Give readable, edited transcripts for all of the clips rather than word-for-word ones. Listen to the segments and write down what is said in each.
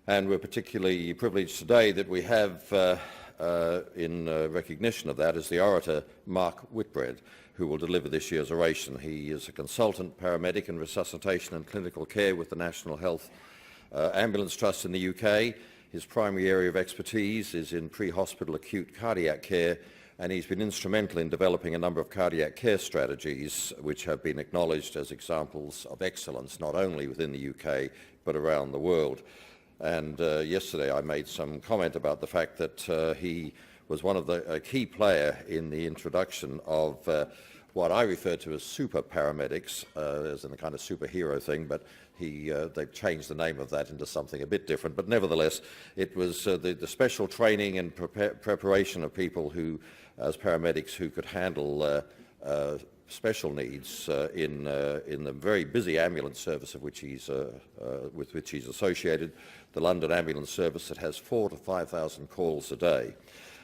And we're particularly privileged today that we have, in recognition of that, is the orator Mark Whitbread, who will deliver this year's oration. He is a consultant paramedic in resuscitation and clinical care with the National Health Ambulance Trust in the UK. His primary area of expertise is in pre-hospital acute cardiac care, and he's been instrumental in developing a number of cardiac care strategies which have been acknowledged as examples of excellence not only within the UK but around the world. And yesterday I made some comment about the fact that he was one of a key player in the introduction of what I refer to as super paramedics, as in a kind of superhero thing, but they've changed the name of that into something a bit different. But nevertheless, it was the special training and preparation of people who, as paramedics, who could handle special needs in the very busy ambulance service of which with which he's associated, the London Ambulance Service that has 4,000 to 5,000 calls a day.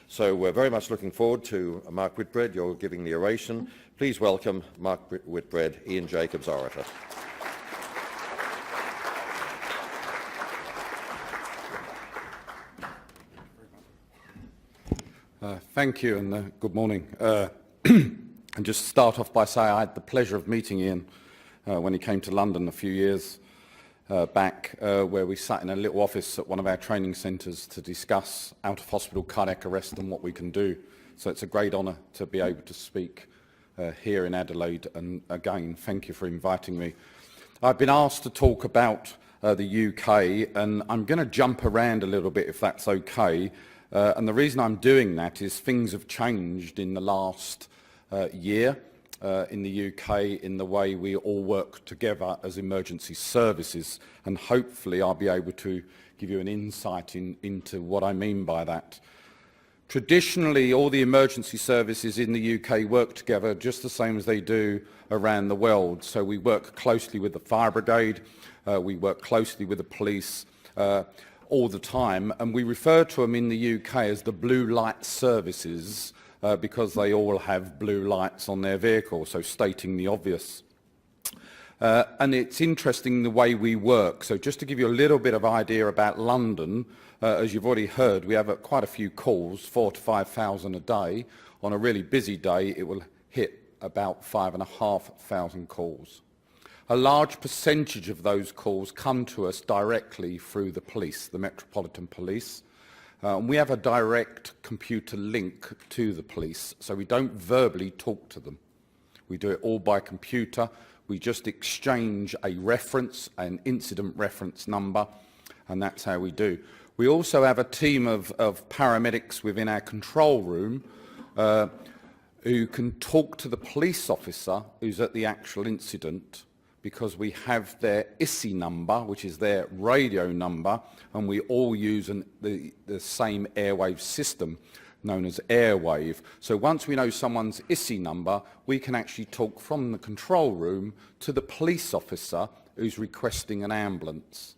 So we're very much looking forward to Mark Whitbread. You're giving the oration. Please welcome Mark Whitbread, Ian Jacobs, orator. Thank you and good morning. And just start off by saying I had the pleasure of meeting Ian when he came to London a few years back, where we sat in a little office at one of our training centres to discuss out-of-hospital cardiac arrest and what we can do. So it's a great honour to be able to speak here in Adelaide, and again, thank you for inviting me. I've been asked to talk about the UK, and I'm going to jump around a little bit if that's okay. And the reason I'm doing that is things have changed in the last year in the UK in the way we all work together as emergency services, and hopefully I'll be able to give you an insight into what I mean by that. Traditionally, all the emergency services in the UK work together just the same as they do around the world. So we work closely with the fire brigade, we work closely with the police all the time, and we refer to them in the UK as the blue light services because they all have blue lights on their vehicle, so stating the obvious. And it's interesting the way we work. So just to give you a little bit of idea about London, as you've already heard, we have quite a few calls, 4,000 to 5,000 a day. On a really busy day, it will hit about 5,500 calls. A large percentage of those calls come to us directly through the police, the Metropolitan Police. We have a direct computer link to the police, so we don't verbally talk to them. We do it all by computer. We just exchange a reference, an incident reference number, and that's how we do. We also have a team of paramedics within our control room who can talk to the police officer who's at the actual incident, because we have their ISI number, which is their radio number, and we all use the same airwave system known as Airwave. So once we know someone's ISI number, we can actually talk from the control room to the police officer who's requesting an ambulance.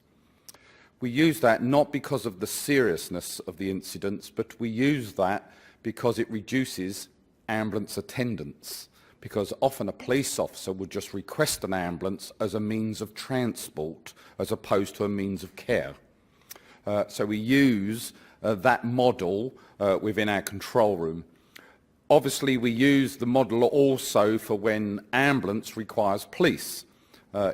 We use that not because of the seriousness of the incidents, but we use that because it reduces ambulance attendance. Because often a police officer would just request an ambulance as a means of transport as opposed to a means of care. So we use that model within our control room. Obviously we use the model also for when ambulance requires police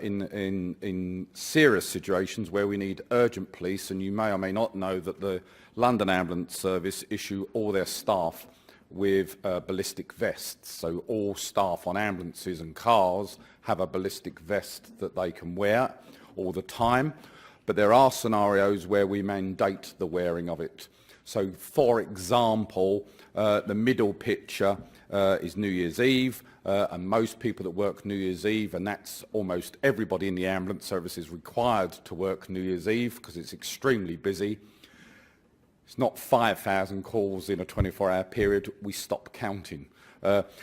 in serious situations where we need urgent police, and you may or may not know that the London Ambulance Service issue all their staff with ballistic vests. So all staff on ambulances and cars have a ballistic vest that they can wear all the time, but there are scenarios where we mandate the wearing of it. So for example, the middle picture is New Year's Eve, and most people that work New Year's Eve, and that's almost everybody in the ambulance service, is required to work New Year's Eve because it's extremely busy. It's not 5,000 calls in a 24-hour period. We stop counting.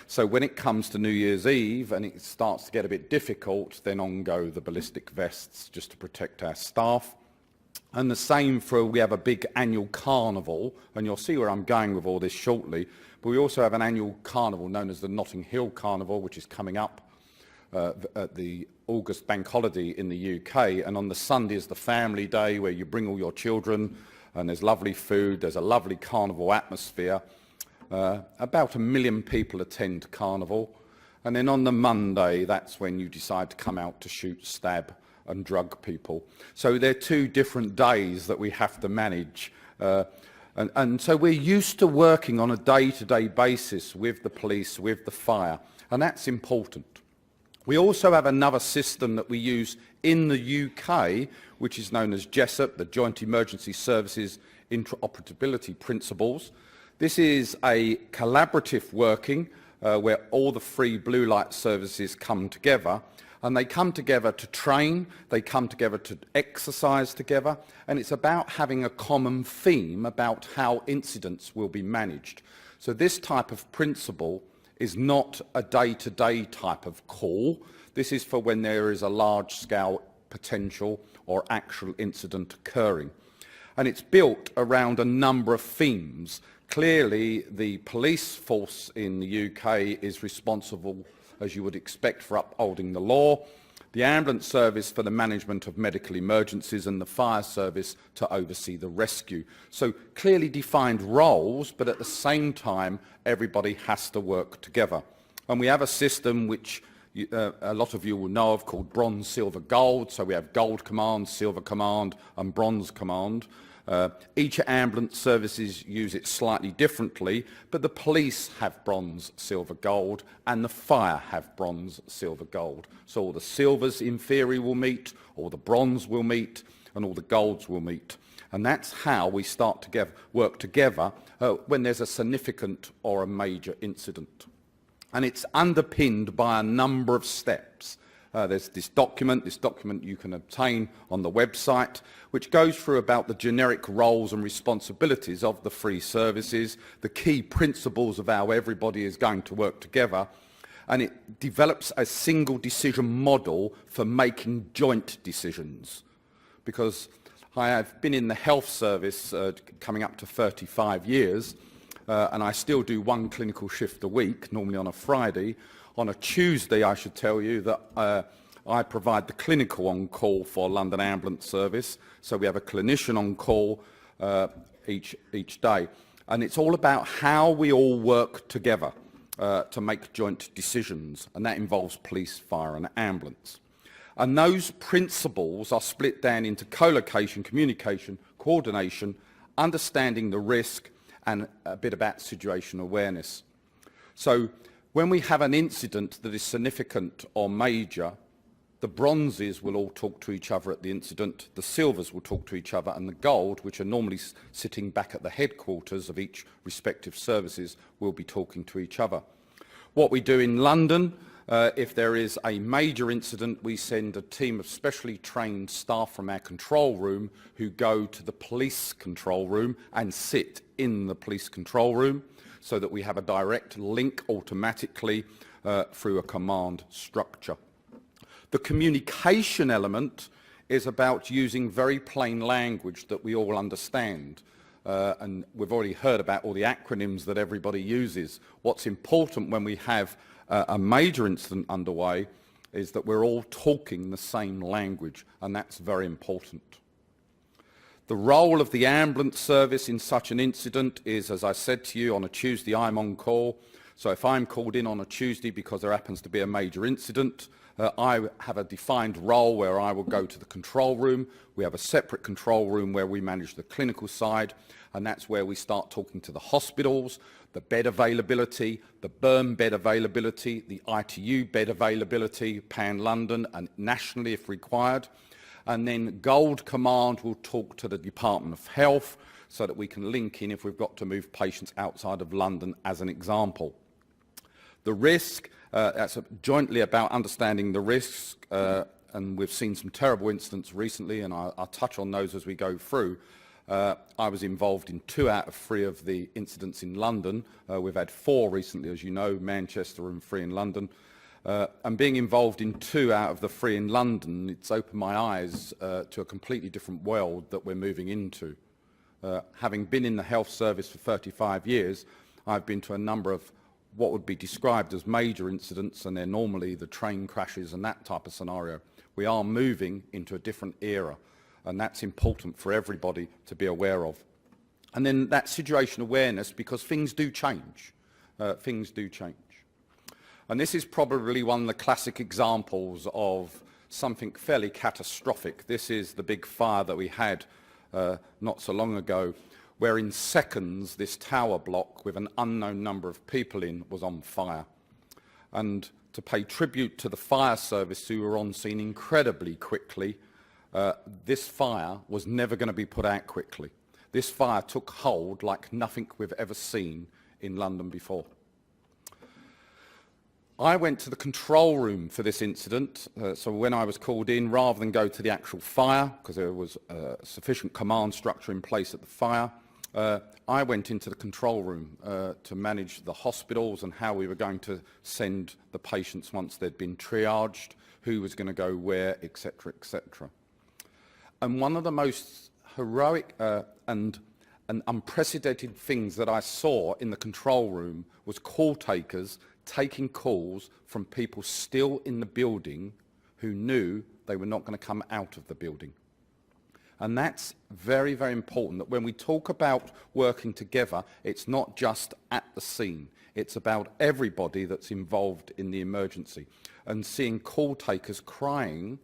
So when it comes to New Year's Eve and it starts to get a bit difficult, then on go the ballistic vests just to protect our staff. And the same for, we have a big annual carnival, and you'll see where I'm going with all this shortly, but we also have an annual carnival known as the Notting Hill Carnival, which is coming up at the August bank holiday in the UK, and on the Sunday is the family day where you bring all your children and there's lovely food, there's a lovely carnival atmosphere. About 1 million people attend carnival, and then on the Monday that's when you decide to come out to shoot, stab and drug people. So they're two different days that we have to manage. And so we're used to working on a day-to-day basis with the police, with the fire, and that's important. We also have another system that we use in the UK, which is known as JESSOP, the Joint Emergency Services Interoperability Principles. This is a collaborative working where all the free blue light services come together, and they come together to train, they come together to exercise together, and it's about having a common theme about how incidents will be managed. So this type of principle is not a day-to-day type of call. This is for when there is a large-scale potential or actual incident occurring. And it's built around a number of themes. Clearly, the police force in the UK is responsible, as you would expect, for upholding the law, the ambulance service for the management of medical emergencies, and the fire service to oversee the rescue. So clearly defined roles, but at the same time everybody has to work together. And we have a system which a lot of you will know of called bronze, silver, gold. So we have gold command, silver command and bronze command. Each ambulance services use it slightly differently, but the police have bronze, silver, gold, and the fire have bronze, silver, gold. So all the silvers in theory will meet, all the bronze will meet, and all the golds will meet. And that's how we start to work together when there's a significant or a major incident. And it's underpinned by a number of steps. There's this document you can obtain on the website, which goes through about the generic roles and responsibilities of the free services, the key principles of how everybody is going to work together, and it develops a single decision model for making joint decisions. Because I have been in the health service coming up to 35 years, and I still do one clinical shift a week, normally on a Friday. On a Tuesday, I should tell you that I provide the clinical on-call for London Ambulance Service. So we have a clinician on call each day. And it's all about how we all work together to make joint decisions. And that involves police, fire and ambulance. And those principles are split down into co-location, communication, coordination, understanding the risk, and a bit about situation awareness. So when we have an incident that is significant or major, the bronzes will all talk to each other at the incident, the silvers will talk to each other, and the gold, which are normally sitting back at the headquarters of each respective services, will be talking to each other. What we do in London, if there is a major incident, we send a team of specially trained staff from our control room who go to the police control room and sit in the police control room, so that we have a direct link automatically through a command structure. The communication element is about using very plain language that we all understand. And we've already heard about all the acronyms that everybody uses. What's important when we have a major incident underway is that we're all talking the same language, and that's very important. The role of the ambulance service in such an incident is, as I said to you, on a Tuesday I'm on call. So if I'm called in on a Tuesday because there happens to be a major incident, I have a defined role where I will go to the control room. We have a separate control room where we manage the clinical side, and that's where we start talking to the hospitals, the bed availability, the burn bed availability, the ITU bed availability, pan-London and nationally if required. And then Gold Command will talk to the Department of Health so that we can link in if we've got to move patients outside of London, as an example. The risk, that's jointly about understanding the risks, and we've seen some terrible incidents recently, and I'll touch on those as we go through. I was involved in 2 out of 3 of the incidents in London. We've had 4 recently, as you know, Manchester and 3 in London. And being involved in 2 out of the 3 in London, it's opened my eyes to a completely different world that we're moving into. Having been in the health service for 35 years, I've been to a number of what would be described as major incidents, and they're normally the train crashes and that type of scenario. We are moving into a different era, and that's important for everybody to be aware of. And then that situation awareness, because things do change. Things do change. And this is probably one of the classic examples of something fairly catastrophic. This is the big fire that we had not so long ago, where in seconds this tower block with an unknown number of people in was on fire. And to pay tribute to the fire service who were on scene incredibly quickly, this fire was never going to be put out quickly. This fire took hold like nothing we've ever seen in London before. I went to the control room for this incident, so when I was called in, rather than go to the actual fire, because there was sufficient command structure in place at the fire, I went into the control room to manage the hospitals and how we were going to send the patients once they'd been triaged, who was going to go where, etc., etc. And one of the most heroic and unprecedented things that I saw in the control room was call takers taking calls from people still in the building who knew they were not going to come out of the building. And that's very, very important, that when we talk about working together, it's not just at the scene. It's about everybody that's involved in the emergency. And seeing call takers crying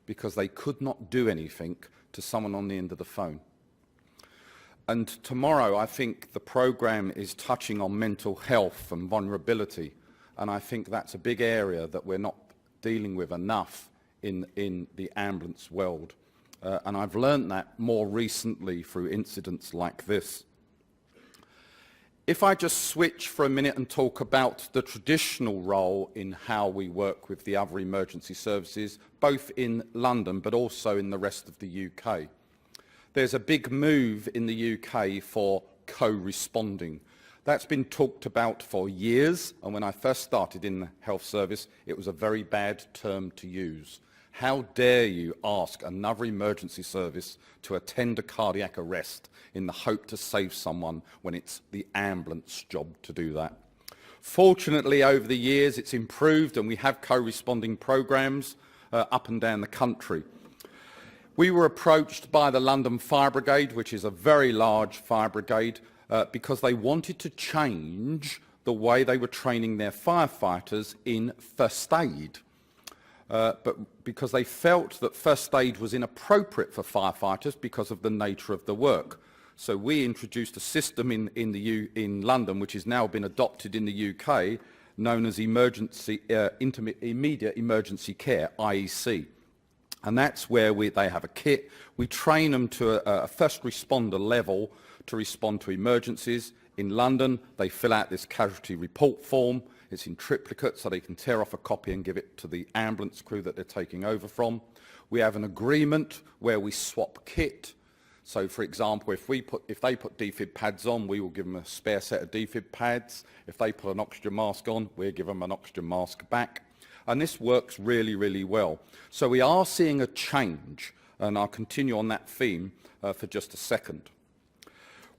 because they could not do anything to someone on the end of the phone. And tomorrow, I think the programme is touching on mental health and vulnerability. And I think that's a big area that we're not dealing with enough in the ambulance world. And I've learned that more recently through incidents like this. If I just switch for a minute and talk about the traditional role in how we work with the other emergency services, both in London but also in the rest of the UK. There's a big move in the UK for co-responding. That's been talked about for years, and when I first started in the health service, it was a very bad term to use. How dare you ask another emergency service to attend a cardiac arrest in the hope to save someone when it's the ambulance job to do that? Fortunately, over the years, it's improved, and we have co-responding programmes up and down the country. We were approached by the London Fire Brigade, which is a very large fire brigade, because they wanted to change the way they were training their firefighters in first aid. But because they felt that first aid was inappropriate for firefighters because of the nature of the work. So we introduced a system in London, which has now been adopted in the UK, known as Immediate Emergency Care, IEC. And that's where they have a kit. We train them to a first responder level to respond to emergencies. In London, they fill out this casualty report form. It's in triplicate, so they can tear off a copy and give it to the ambulance crew that they're taking over from. We have an agreement where we swap kit. So, for example, if they put defib pads on, we will give them a spare set of defib pads. If they put an oxygen mask on, we'll give them an oxygen mask back. And this works really, really well. So we are seeing a change, and I'll continue on that theme for just a second.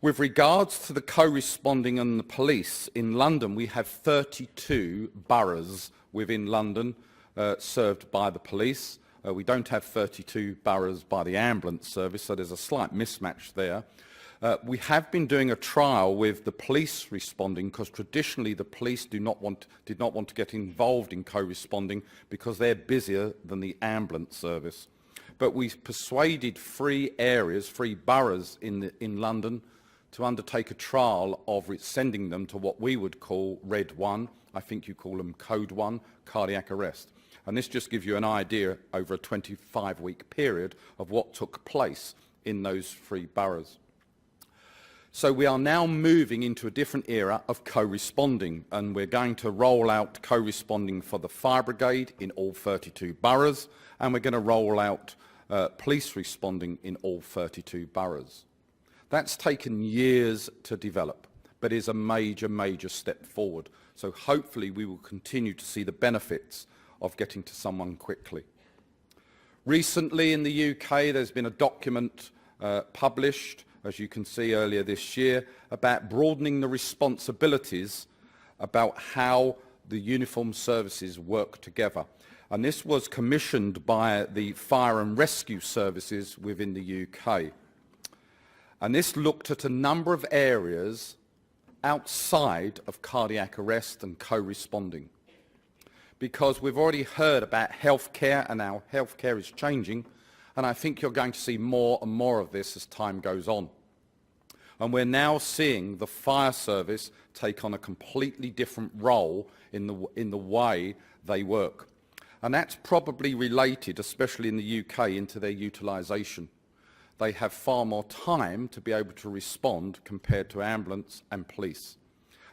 With regards to the co-responding and the police, in London we have 32 boroughs within London served by the police. We don't have 32 boroughs by the ambulance service, so there's a slight mismatch there. We have been doing a trial with the police responding because traditionally the police did not want to get involved in co-responding because they're busier than the ambulance service. But we persuaded 3 boroughs in London to undertake a trial of sending them to what we would call Red 1, I think you call them Code 1, cardiac arrest. And this just gives you an idea over a 25-week period of what took place in those 3 boroughs. So we are now moving into a different era of co-responding, and we're going to roll out co-responding for the fire brigade in all 32 boroughs, and we're going to roll out police responding in all 32 boroughs. That's taken years to develop, but is a major, major step forward. So hopefully we will continue to see the benefits of getting to someone quickly. Recently in the UK, there's been a document published, as you can see earlier this year, about broadening the responsibilities about how the uniformed services work together. And this was commissioned by the Fire and Rescue Services within the UK. And this looked at a number of areas outside of cardiac arrest and co-responding. Because we've already heard about healthcare and how healthcare is changing, and I think you're going to see more and more of this as time goes on. And we're now seeing the fire service take on a completely different role in the way they work. And that's probably related, especially in the UK, into their utilisation. They have far more time to be able to respond compared to ambulance and police.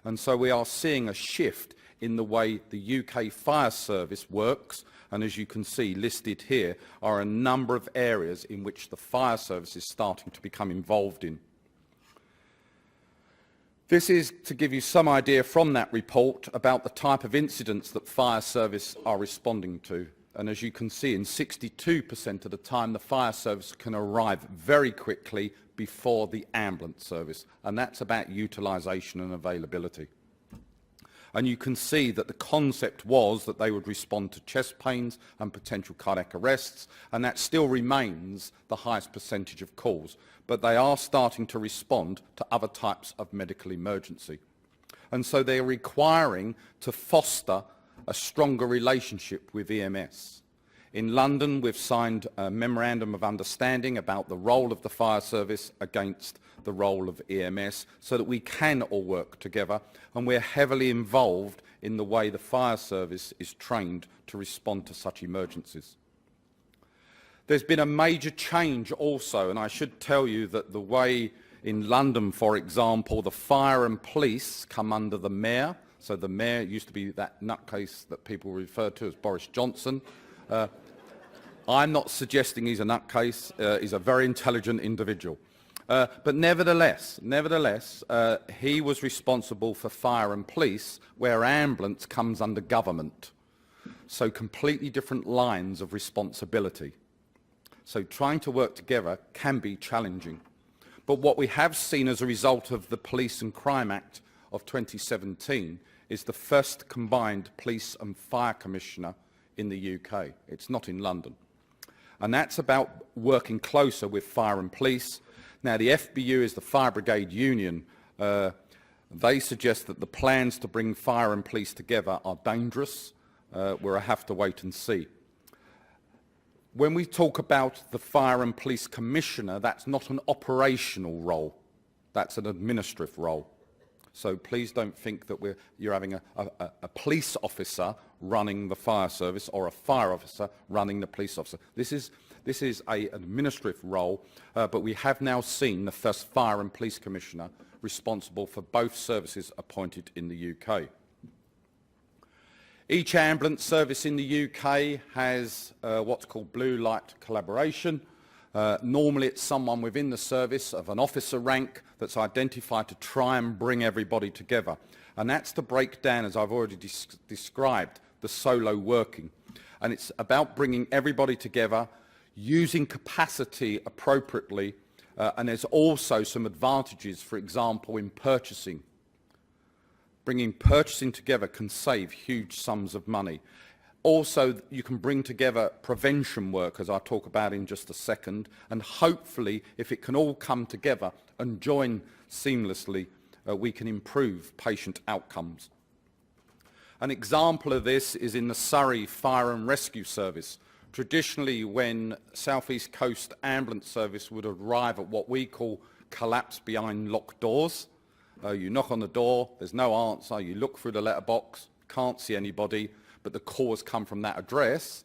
And so we are seeing a shift in the way the UK fire service works, and as you can see listed here are a number of areas in which the fire service is starting to become involved in. This is to give you some idea from that report about the type of incidents that fire service are responding to. And as you can see, in 62% of the time, the fire service can arrive very quickly before the ambulance service. And that's about utilisation and availability. And you can see that the concept was that they would respond to chest pains and potential cardiac arrests, and that still remains the highest percentage of calls. But they are starting to respond to other types of medical emergency. And so they're requiring to foster a stronger relationship with EMS. In London, we've signed a memorandum of understanding about the role of the fire service against the role of EMS so that we can all work together, and we're heavily involved in the way the fire service is trained to respond to such emergencies. There's been a major change also, and I should tell you that the way in London, for example, the fire and police come under the mayor. So the mayor used to be that nutcase that people refer to as Boris Johnson. I'm not suggesting he's a nutcase. He's a very intelligent individual. But nevertheless, he was responsible for fire and police, where ambulance comes under government. So completely different lines of responsibility. So trying to work together can be challenging. But what we have seen as a result of the Police and Crime Act of 2017 is the first combined police and fire commissioner in the UK. It's not in London. And that's about working closer with fire and police. Now, the FBU is the Fire Brigade Union. They suggest that the plans to bring fire and police together are dangerous. We'll have to wait and see. When we talk about the Fire and Police Commissioner, that's not an operational role. That's an administrative role. So please don't think that you're having a police officer running the fire service or a fire officer running the police officer. This is an administrative role, but we have now seen the first Fire and Police Commissioner responsible for both services appointed in the UK. Each ambulance service in the UK has what's called blue light collaboration. Normally it's someone within the service of an officer rank that's identified to try and bring everybody together. And that's to break down, as I've already described, the solo working. And it's about bringing everybody together, using capacity appropriately, and there's also some advantages, for example, in purchasing. Bringing purchasing together can save huge sums of money. Also, you can bring together prevention work, as I'll talk about in just a second, and hopefully, if it can all come together and join seamlessly, we can improve patient outcomes. An example of this is in the Surrey Fire and Rescue Service. Traditionally, when South East Coast Ambulance Service would arrive at what we call collapse behind locked doors, you knock on the door, there's no answer, you look through the letterbox, can't see anybody, but the call has come from that address,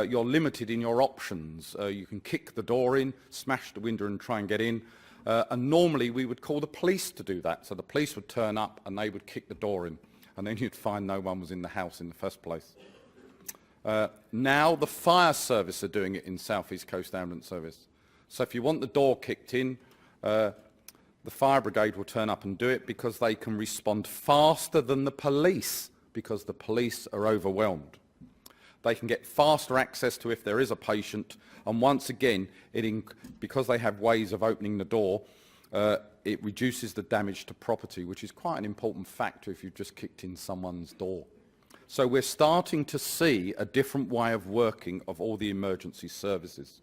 you're limited in your options. You can kick the door in, smash the window and try and get in, and normally we would call the police to do that. So the police would turn up and they would kick the door in, and then you'd find no one was in the house in the first place. Now the fire service are doing it in South East Coast Ambulance Service. So if you want the door kicked in, the fire brigade will turn up and do it because they can respond faster than the police, because the police are overwhelmed. They can get faster access to if there is a patient, and once again, because they have ways of opening the door, it reduces the damage to property, which is quite an important factor if you've just kicked in someone's door. So we're starting to see a different way of working of all the emergency services.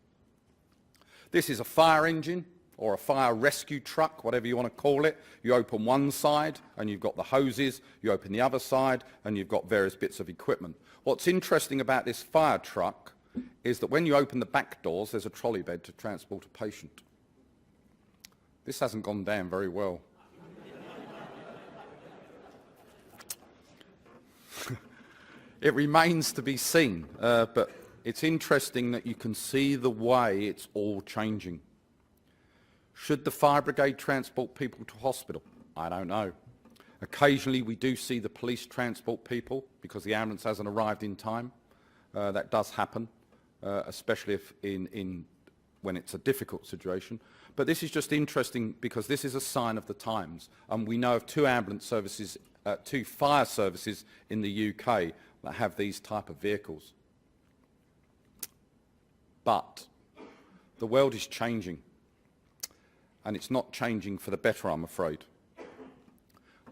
This is a fire engine or a fire rescue truck, whatever you want to call it. You open one side and you've got the hoses, you open the other side and you've got various bits of equipment. What's interesting about this fire truck is that when you open the back doors, there's a trolley bed to transport a patient. This hasn't gone down very well. It remains to be seen, but it's interesting that you can see the way it's all changing. Should the fire brigade transport people to hospital? I don't know. Occasionally we do see the police transport people because the ambulance hasn't arrived in time. That does happen, especially if when it's a difficult situation. But this is just interesting because this is a sign of the times. And we know of two fire services in the UK that have these type of vehicles. But the world is changing. And it's not changing for the better, I'm afraid.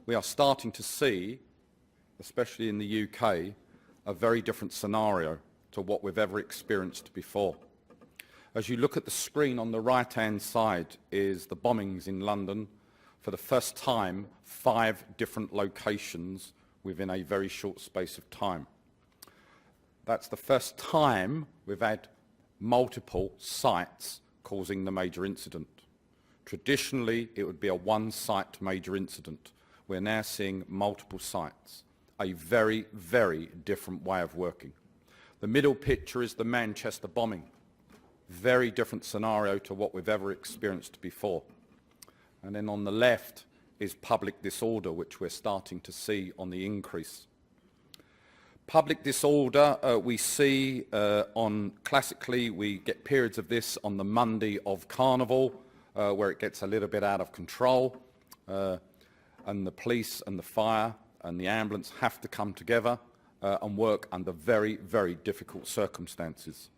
We are starting to see, especially in the UK, a very different scenario to what we've ever experienced before. As you look at the screen on the right-hand side is the bombings in London. For the first time, 5 different locations within a very short space of time. That's the first time we've had multiple sites causing the major incident. Traditionally, it would be a one-site major incident. We're now seeing multiple sites. A very, very different way of working. The middle picture is the Manchester bombing. Very different scenario to what we've ever experienced before. And then on the left is public disorder, which we're starting to see on the increase. Public disorder, we see classically, we get periods of this on the Monday of Carnival, where it gets a little bit out of control, and the police and the fire and the ambulance have to come together and work under very, very difficult circumstances.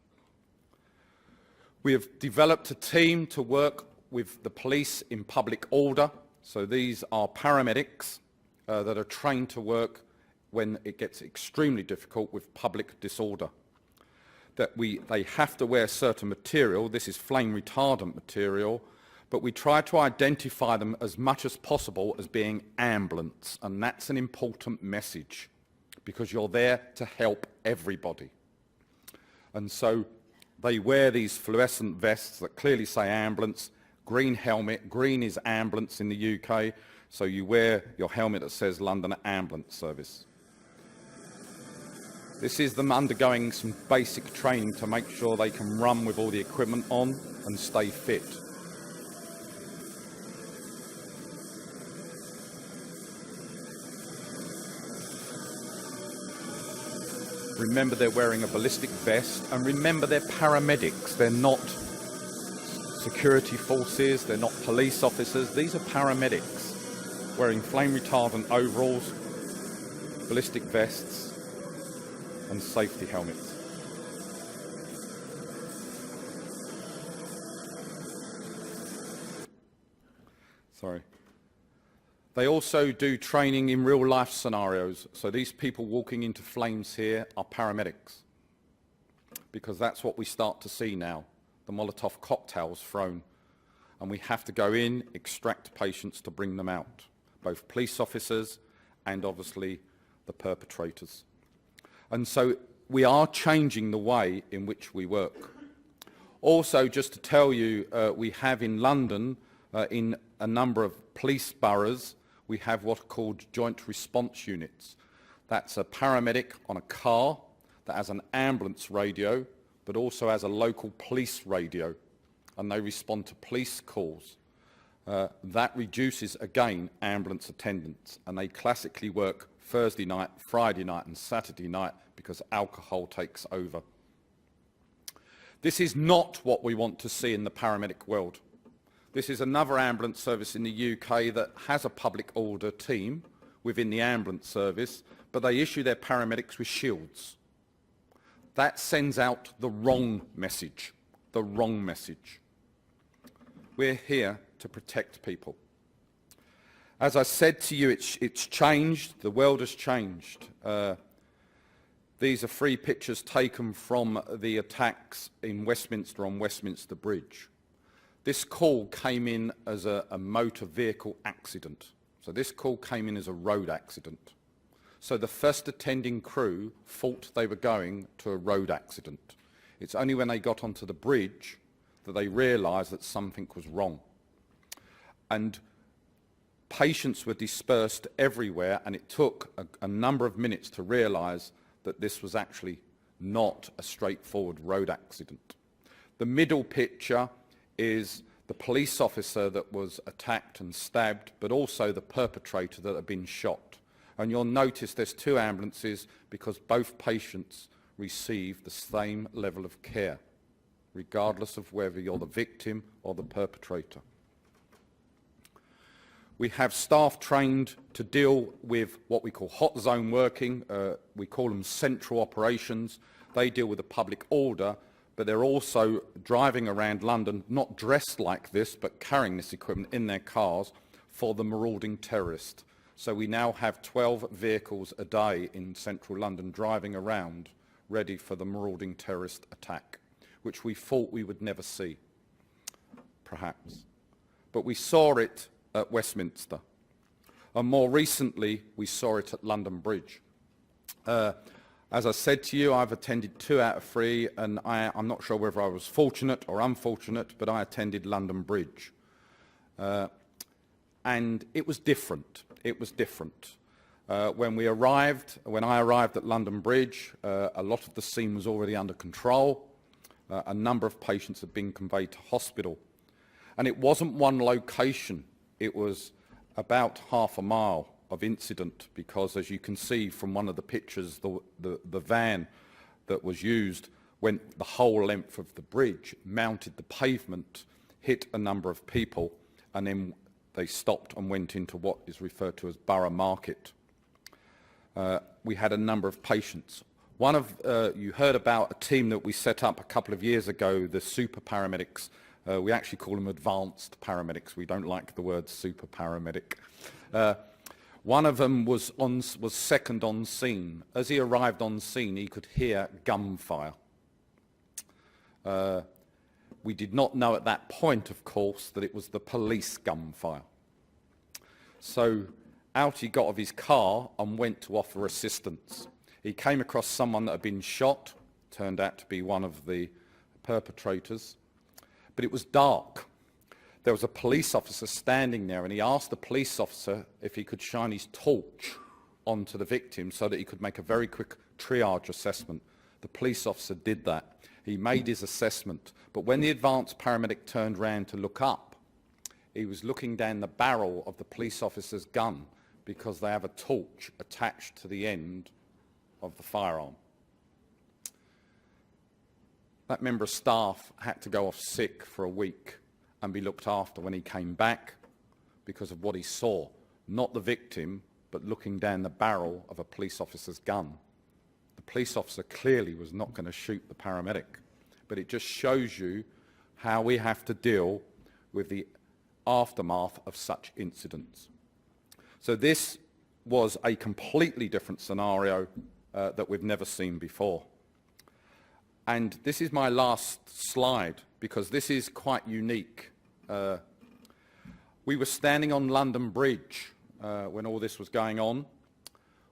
We have developed a team to work with the police in public order. So these are paramedics that are trained to work when it gets extremely difficult with public disorder. They have to wear certain material. This is flame retardant material, but we try to identify them as much as possible as being ambulance, and that's an important message because you're there to help everybody. And so they wear these fluorescent vests that clearly say ambulance, green helmet. Green is ambulance in the UK, so you wear your helmet that says London Ambulance Service. This is them undergoing some basic training to make sure they can run with all the equipment on and stay fit. Remember, they're wearing a ballistic vest, and remember, they're paramedics. They're not security forces, they're not police officers. These are paramedics wearing flame retardant overalls, ballistic vests and safety helmets. Sorry. They also do training in real life scenarios. So these people walking into flames here are paramedics, because that's what we start to see now, the Molotov cocktails thrown. And we have to go in, extract patients to bring them out, both police officers and obviously the perpetrators. And so we are changing the way in which we work. Also, just to tell you, we have in London, in a number of police boroughs, we have what are called joint response units. That's a paramedic on a car that has an ambulance radio, but also has a local police radio, and they respond to police calls. That reduces, again, ambulance attendance, and they classically work Thursday night, Friday night and Saturday night because alcohol takes over. This is not what we want to see in the paramedic world. This is another ambulance service in the UK that has a public order team within the ambulance service, but they issue their paramedics with shields. That sends out the wrong message, the wrong message. We're here to protect people. As I said to you, it's changed. The world has changed. These are 3 pictures taken from the attacks in Westminster on Westminster Bridge. This call came in as a motor vehicle accident. So this call came in as a road accident. So the first attending crew thought they were going to a road accident. It's only when they got onto the bridge that they realised that something was wrong. And patients were dispersed everywhere, and it took a number of minutes to realise that this was actually not a straightforward road accident. The middle picture is the police officer that was attacked and stabbed, but also the perpetrator that had been shot. And you'll notice there's 2 ambulances because both patients receive the same level of care, regardless of whether you're the victim or the perpetrator. We have staff trained to deal with what we call hot zone working. We call them central operations. They deal with the public order, but they're also driving around London, not dressed like this, but carrying this equipment in their cars for the marauding terrorist. So we now have 12 vehicles a day in central London driving around, ready for the marauding terrorist attack, which we thought we would never see, perhaps. But we saw it at Westminster. And more recently, we saw it at London Bridge. As I said to you, I've attended 2 out of 3, and I'm not sure whether I was fortunate or unfortunate, but I attended London Bridge. And it was different. It was different. When I arrived at London Bridge, a lot of the scene was already under control. A number of patients had been conveyed to hospital. And it wasn't one location. It was about half a mile of incident because, as you can see from one of the pictures, the van that was used went the whole length of the bridge, mounted the pavement, hit a number of people, and then they stopped and went into what is referred to as Borough Market. We had a number of patients. You heard about a team that we set up a couple of years ago, the super paramedics. We actually call them advanced paramedics. We don't like the word super paramedic. One of them was second on scene. As he arrived on scene, he could hear gunfire. We did not know at that point, of course, that it was the police gunfire. So out he got of his car and went to offer assistance. He came across someone that had been shot, turned out to be one of the perpetrators. But it was dark. There was a police officer standing there, and he asked the police officer if he could shine his torch onto the victim so that he could make a very quick triage assessment. The police officer did that. He made his assessment. But when the advanced paramedic turned round to look up, he was looking down the barrel of the police officer's gun because they have a torch attached to the end of the firearm. That member of staff had to go off sick for a week and be looked after when he came back because of what he saw. Not the victim, but looking down the barrel of a police officer's gun. The police officer clearly was not going to shoot the paramedic. But it just shows you how we have to deal with the aftermath of such incidents. So this was a completely different scenario that we've never seen before. And this is my last slide, because this is quite unique. We were standing on London Bridge when all this was going on.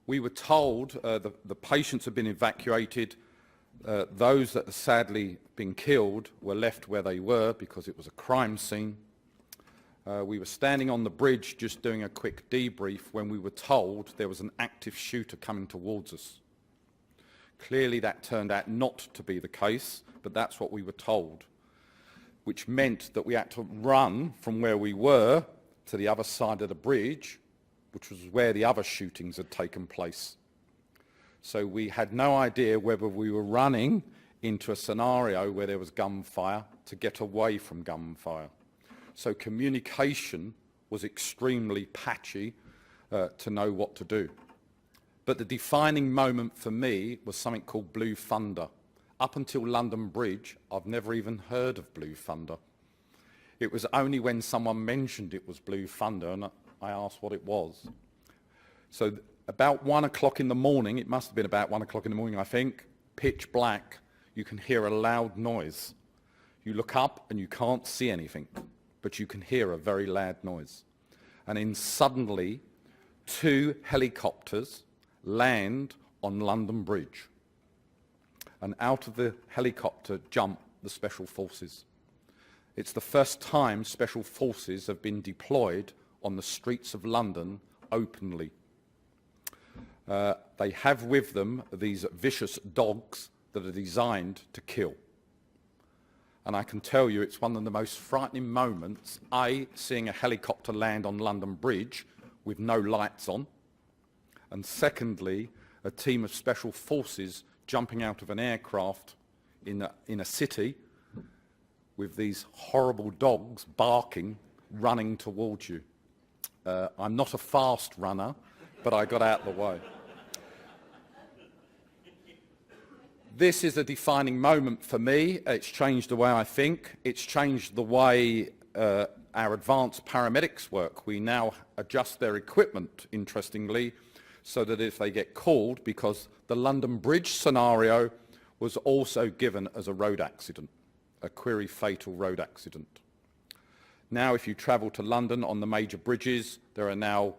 We were told the patients had been evacuated. Those that had sadly been killed were left where they were because it was a crime scene. We were standing on the bridge just doing a quick debrief when we were told there was an active shooter coming towards us. Clearly that turned out not to be the case, but that's what we were told, which meant that we had to run from where we were to the other side of the bridge, which was where the other shootings had taken place. So we had no idea whether we were running into a scenario where there was gunfire to get away from gunfire. So communication was extremely patchy to know what to do. But the defining moment for me was something called Blue Thunder. Up until London Bridge, I've never even heard of Blue Thunder. It was only when someone mentioned it was Blue Thunder and I asked what it was. So about 1 o'clock in the morning, it must have been about 1 o'clock in the morning, I think, pitch black, you can hear a loud noise. You look up and you can't see anything, but you can hear a very loud noise. And then suddenly, 2 helicopters land on London Bridge. And out of the helicopter jump the Special Forces. It's the first time Special Forces have been deployed on the streets of London openly. They have with them these vicious dogs that are designed to kill. And I can tell you it's one of the most frightening moments, A, seeing a helicopter land on London Bridge with no lights on, and secondly, a team of Special Forces jumping out of an aircraft in a city with these horrible dogs barking, running towards you. I'm not a fast runner, but I got out of the way. This is a defining moment for me. It's changed the way I think. It's changed the way our advanced paramedics work. We now adjust their equipment, interestingly, so that if they get called, because the London Bridge scenario was also given as a road accident, a query fatal road accident. Now, if you travel to London on the major bridges, there are now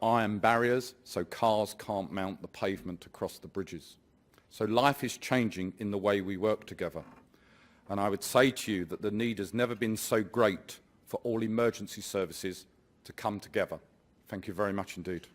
iron barriers, so cars can't mount the pavement across the bridges. So life is changing in the way we work together. And I would say to you that the need has never been so great for all emergency services to come together. Thank you very much indeed.